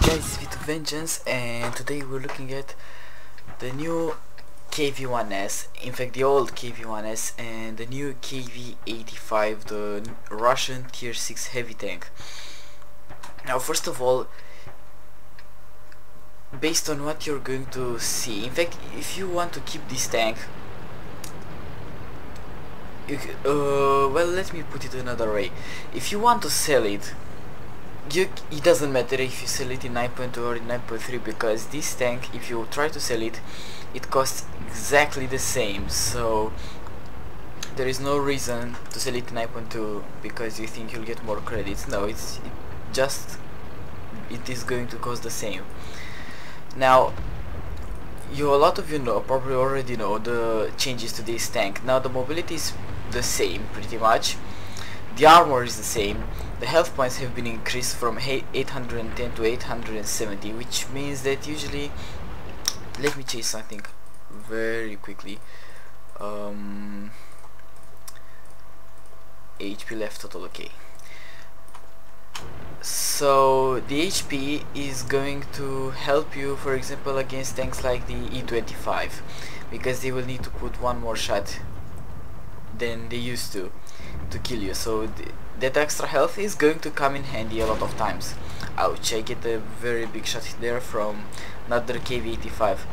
guys, with Vengeance, and today we're looking at the new KV-1S, in fact the old KV-1S and the new KV85, the Russian tier 6 heavy tank. Now first of all, based on what you're going to see, in fact if you want to keep this tank, well, let me put it another way. If you want to sell it, it doesn't matter if you sell it in 9.2 or in 9.3, because this tank, if you try to sell it, it costs exactly the same. So there is no reason to sell it in 9.2 because you think you'll get more credits. No, it is going to cost the same. Now a lot of you probably already know the changes to this tank. Now the mobility is the same pretty much, the armor is the same, the health points have been increased from 810 to 870, which means that usually, let me change something very quickly. HP left total, okay. So the HP is going to help you, for example, against tanks like the E25, because they will need to put one more shot than they used to kill you. So that extra health is going to come in handy a lot of times. Ouch, I get a very big shot there from another KV85.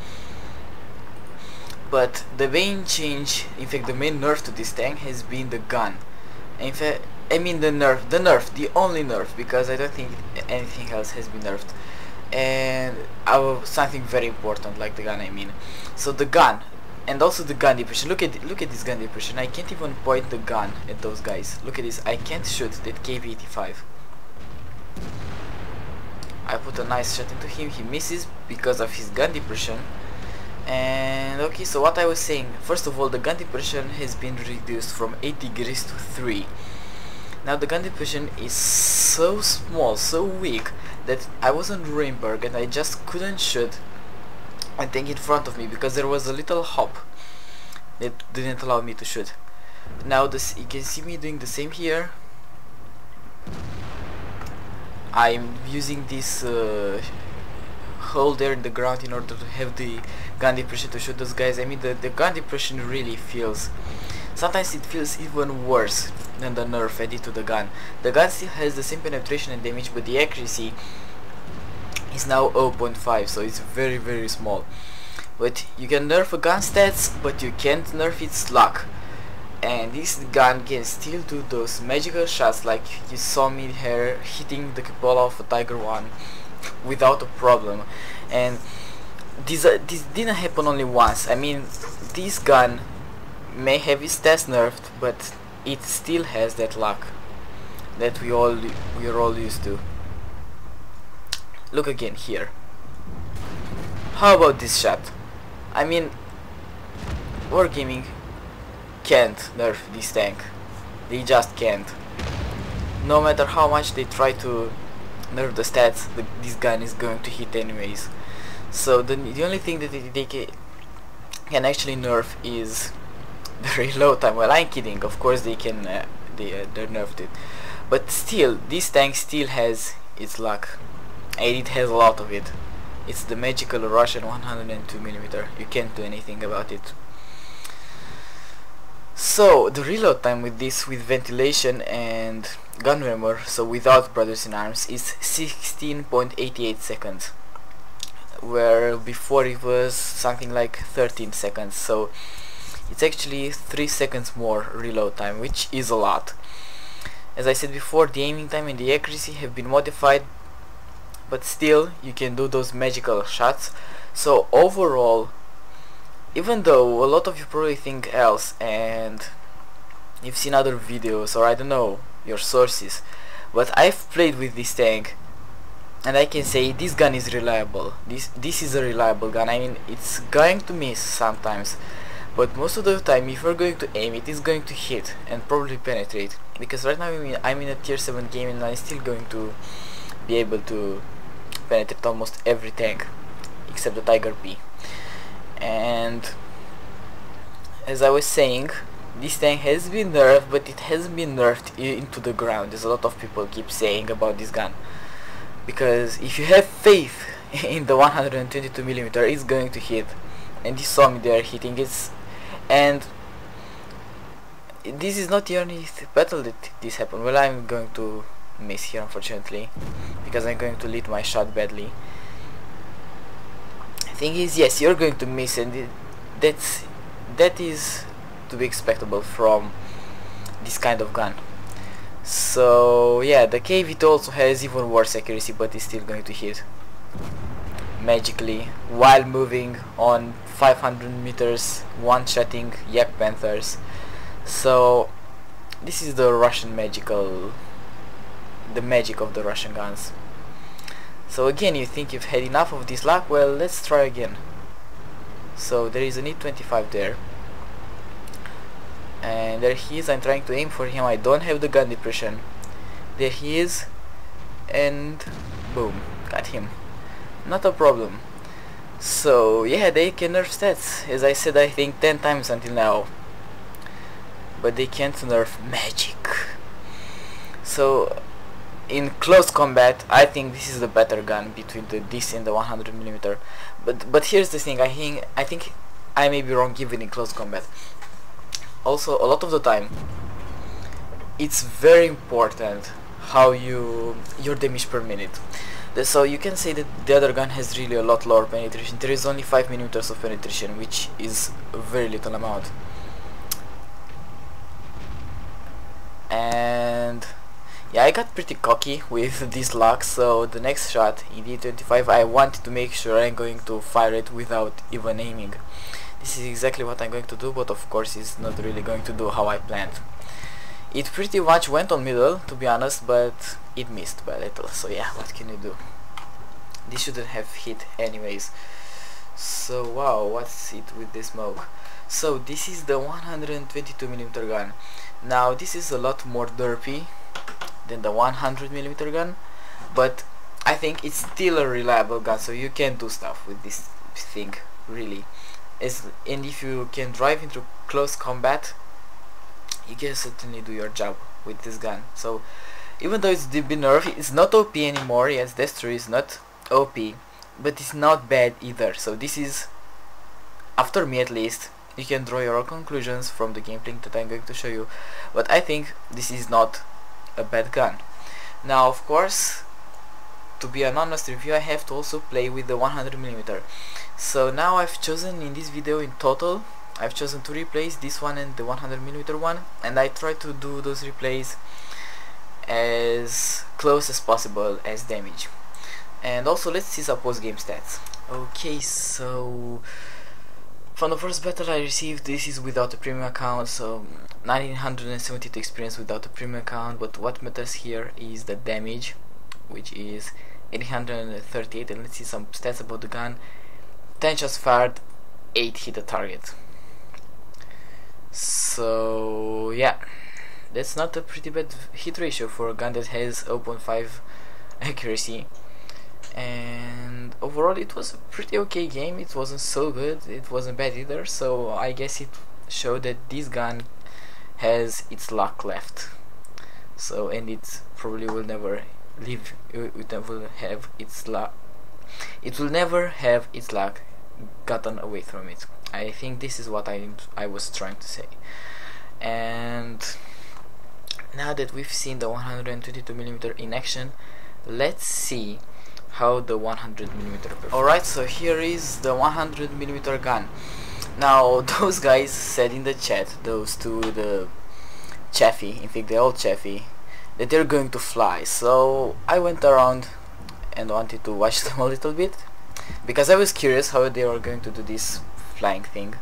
But the main change, in fact the main nerf to this tank has been the gun. In fact, I mean the only nerf, because I don't think anything else has been nerfed. And something very important like the gun, I mean. So the gun, and also the gun depression. Look at this gun depression. I can't even point the gun at those guys. Look at this. I can't shoot that KV85. I put a nice shot into him. He misses because of his gun depression. And okay, so what I was saying. First of all, the gun depression has been reduced from 8 degrees to 3. Now the gun depression is so small, so weak, that I was on Rainberg and I just couldn't shoot a tank in front of me because there was a little hop that didn't allow me to shoot. Now you can see me doing the same here. I'm using this hole there in the ground in order to have the gun depression to shoot those guys. I mean the gun depression really feels, sometimes it feels even worse than the nerf added to the gun. The gun still has the same penetration and damage, but the accuracy is now 0.5, so it's very very small. But you can nerf a gun stats, but you can't nerf its luck. And this gun can still do those magical shots like you saw me here hitting the cupola of a Tiger 1 without a problem. And this didn't happen only once. I mean, this gun may have its stats nerfed, but it still has that luck that we're all used to. Look again here. How about this shot? I mean, Wargaming can't nerf this tank. They just can't. No matter how much they try to nerf the stats, this gun is going to hit anyways. So the only thing that they can actually nerf is the reload time. Well, I'm kidding. Of course they can. They nerfed it, but still, this tank still has its luck. And it has a lot of it. It's the magical Russian 102mm. You can't do anything about it. So the reload time with this, with ventilation and gun armor, so without Brothers in Arms, is 16.88 seconds, where before it was something like 13 seconds. So it's actually 3 seconds more reload time, which is a lot. As I said before, the aiming time and the accuracy have been modified, but still you can do those magical shots. So overall, even though a lot of you probably think else and you've seen other videos, or I don't know your sources, but I've played with this tank and I can say this gun is reliable. This is a reliable gun. I mean, it's going to miss sometimes, but most of the time if you're going to aim, it is going to hit and probably penetrate, because right now I'm in a tier 7 game and I'm still going to be able to penetrate almost every tank except the Tiger P. And as I was saying, this tank has been nerfed, but it hasn't been nerfed into the ground, as a lot of people keep saying about this gun. because if you have faith in the 122mm, it's going to hit. And you saw me there hitting it. And this is not the only battle that this happened. Well, I'm going to miss here, unfortunately, because I'm going to lead my shot badly. Thing is, yes, you're going to miss, and that is to be expectable from this kind of gun. So yeah, the KV-2 also has even worse accuracy, but it's still going to hit magically while moving on 500 meters, one-shotting Yak Panthers. So this is the magic of the Russian guns. So again, you think you've had enough of this luck? Well, let's try again. So there is an E25 there, and there he is. I'm trying to aim for him. I don't have the gun depression. There he is, and boom, got him. Not a problem. So yeah, they can nerf stats, as I said, I think 10 times until now, but they can't nerf magic. So in close combat, I think this is the better gun between this and the 100mm. But here's the thing, I think I may be wrong even in close combat. Also, a lot of the time, it's very important how your damage per minute. So you can say that the other gun has really a lot lower penetration. There is only 5mm of penetration, which is a very little amount. And yeah, I got pretty cocky with this luck, so the next shot in D25 I wanted to make sure I'm going to fire it without even aiming. This is exactly what I'm going to do, but of course it's not really going to do how I planned. It pretty much went on middle, to be honest, but it missed by a little, so yeah, what can you do? This shouldn't have hit anyways. So wow, what's it with the smoke? So this is the 122mm gun. Now this is a lot more derpy than the 100mm gun, but I think it's still a reliable gun, so you can do stuff with this thing, really. And if you can drive into close combat, you can certainly do your job with this gun. So even though it's been nerfed, it's not OP anymore. Yes, that's true, it's not OP, but it's not bad either. So this is, after me at least, you can draw your own conclusions from the gameplay that I'm going to show you, but I think this is not a bad gun. Now of course, to be an honest review, I have to also play with the 100mm. So now I've chosen in this video, in total I've chosen 2 replays, this one and the 100mm one, and I try to do those replays as close as possible as damage. And also let's see some post-game stats. Okay, so from the first battle I received, this is without a premium account, so 1972 experience without a premium account, but what matters here is the damage, which is 838, and let's see some stats about the gun. 10 shots fired, 8 hit the target. So yeah, that's not a pretty bad hit ratio for a gun that has 0.5 accuracy. And overall it was a pretty okay game. It wasn't so good, it wasn't bad either, so I guess it showed that this gun has its luck left. So, and it probably will never leave, it will have its luck, it will never have its luck gotten away from it. I think this is what I was trying to say. And now that we've seen the 122mm in action, let's see how the 100mm performs. Alright, so here is the 100mm gun. Now those guys said in the chat, those two, the Chaffee, in fact they're all Chaffee, that they're going to fly. So I went around and wanted to watch them a little bit, because I was curious how they were going to do this flying thing,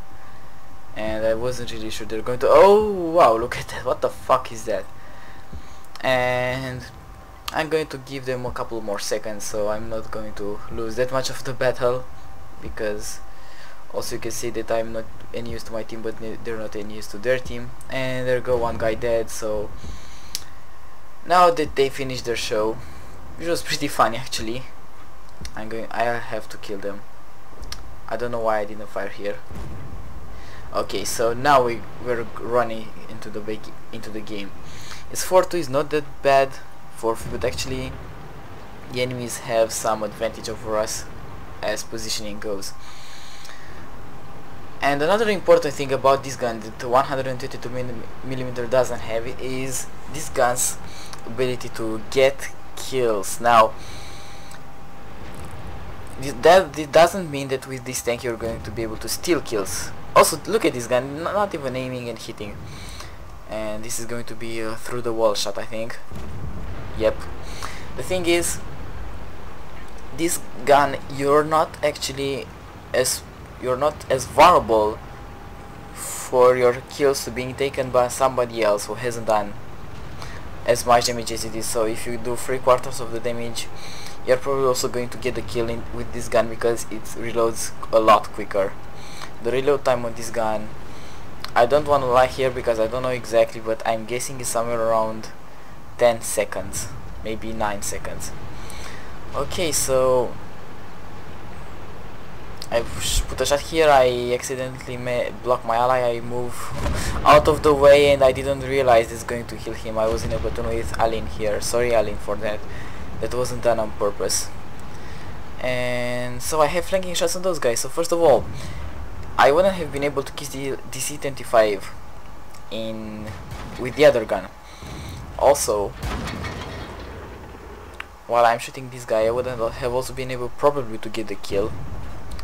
and I wasn't really sure they're going to. Oh wow, look at that, what the fuck is that? And I'm going to give them a couple more seconds, so I'm not going to lose that much of the battle, because also you can see that I'm not any use to my team, but they're not any use to their team. And there go one guy dead. So now that they finished their show, which was pretty funny actually, I have to kill them. I don't know why I didn't fire here. Okay, so now we're running into the game. It's 4-2 is not that bad, but actually the enemies have some advantage over us as positioning goes. And another important thing about this gun that the 122mm doesn't have is this gun's ability to get kills. Now, this doesn't mean that with this tank you're going to be able to steal kills. Also, look at this gun, not even aiming and hitting. And this is going to be a through the wall shot, I think. Yep. The thing is, this gun, you're not as vulnerable for your kills to being taken by somebody else who hasn't done as much damage as it is. So if you do 3/4 of the damage, you're probably also going to get the kill with this gun because it reloads a lot quicker. The reload time on this gun, I don't want to lie here because I don't know exactly, but I'm guessing it's somewhere around 10 seconds, maybe 9 seconds. Okay, so I put a shot here, I accidentally blocked my ally, I move out of the way and I didn't realize it's going to heal him. I was in a platoon with Alin here, sorry Alin for that, that wasn't done on purpose. And so I have flanking shots on those guys. So first of all, I wouldn't have been able to kill the DC-25 with the other gun. Also, while I'm shooting this guy, I wouldn't have also been able probably to get the kill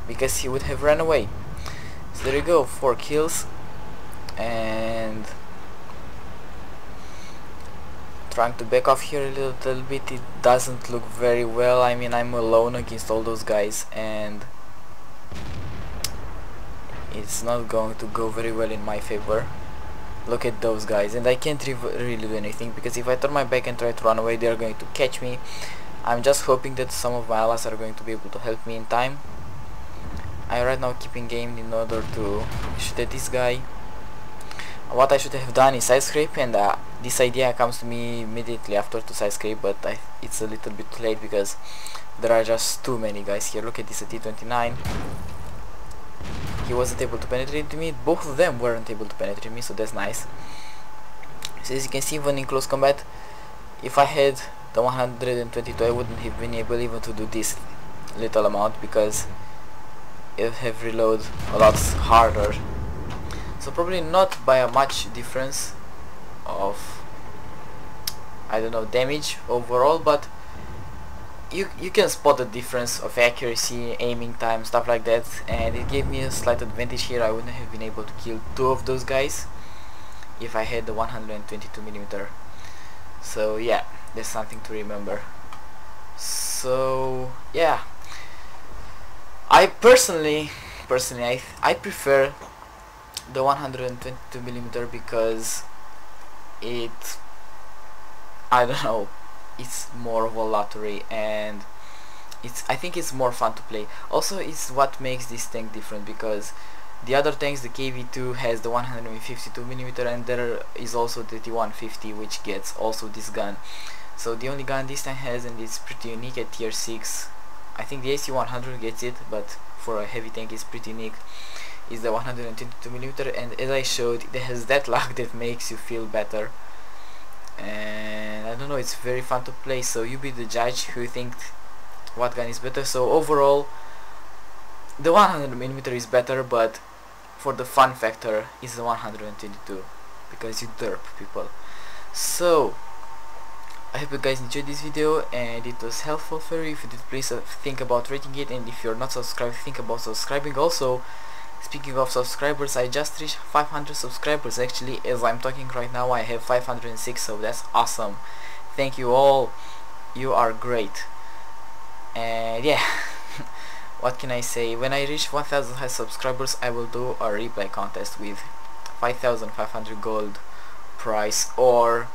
because he would have run away. So there you go, 4 kills, and trying to back off here a little bit. It doesn't look very well. I mean, I'm alone against all those guys and it's not going to go very well in my favor. Look at those guys, and I can't really do anything because if I turn my back and try to run away, they're going to catch me. I'm just hoping that some of my allies are going to be able to help me in time. I'm right now keeping aim in order to shoot at this guy. What I should have done is side scrape, and this idea comes to me immediately after to side scrape, but it's a little bit late because there are just too many guys here. Look at this, a T-29. He wasn't able to penetrate me, both of them weren't able to penetrate me, so that's nice. So as you can see, even in close combat, if I had the 122, I wouldn't have been able even to do this little amount because it would have reload a lot harder. So probably not by a much difference of, I don't know, damage overall, but you can spot the difference of accuracy, aiming time, stuff like that, and it gave me a slight advantage here. I wouldn't have been able to kill 2 of those guys if I had the 122mm. So yeah, there's something to remember. So yeah, I personally I prefer the 122mm because I don't know, it's more of a lottery, and I think it's more fun to play. Also, it's what makes this tank different because the other tanks, the KV-2 has the 152mm, and there is also the T-150 which gets also this gun. So the only gun this tank has, and it's pretty unique at tier 6, I think the AC-100 gets it, but for a heavy tank it's pretty unique, is the 122mm, and as I showed, it has that luck that makes you feel better. And I don't know, it's very fun to play, so you be the judge who think what gun is better. So overall, the 100mm is better, but for the fun factor is the 122 because you derp people. So I hope you guys enjoyed this video and it was helpful for you. If you did, please think about rating it, and if you're not subscribed, think about subscribing. Also, speaking of subscribers, I just reached 500 subscribers. Actually, as I'm talking right now, I have 506, so that's awesome. Thank you all, you are great. And yeah, what can I say? When I reach 1000 subscribers, I will do a replay contest with 5500 gold prize or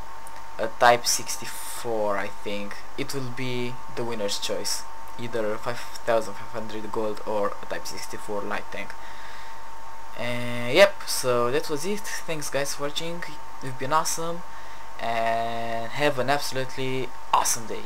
a Type 64. I think it will be the winner's choice, either 5500 gold or a Type 64 light tank. Yep, so that was it. Thanks guys for watching, you've been awesome, and have an absolutely awesome day.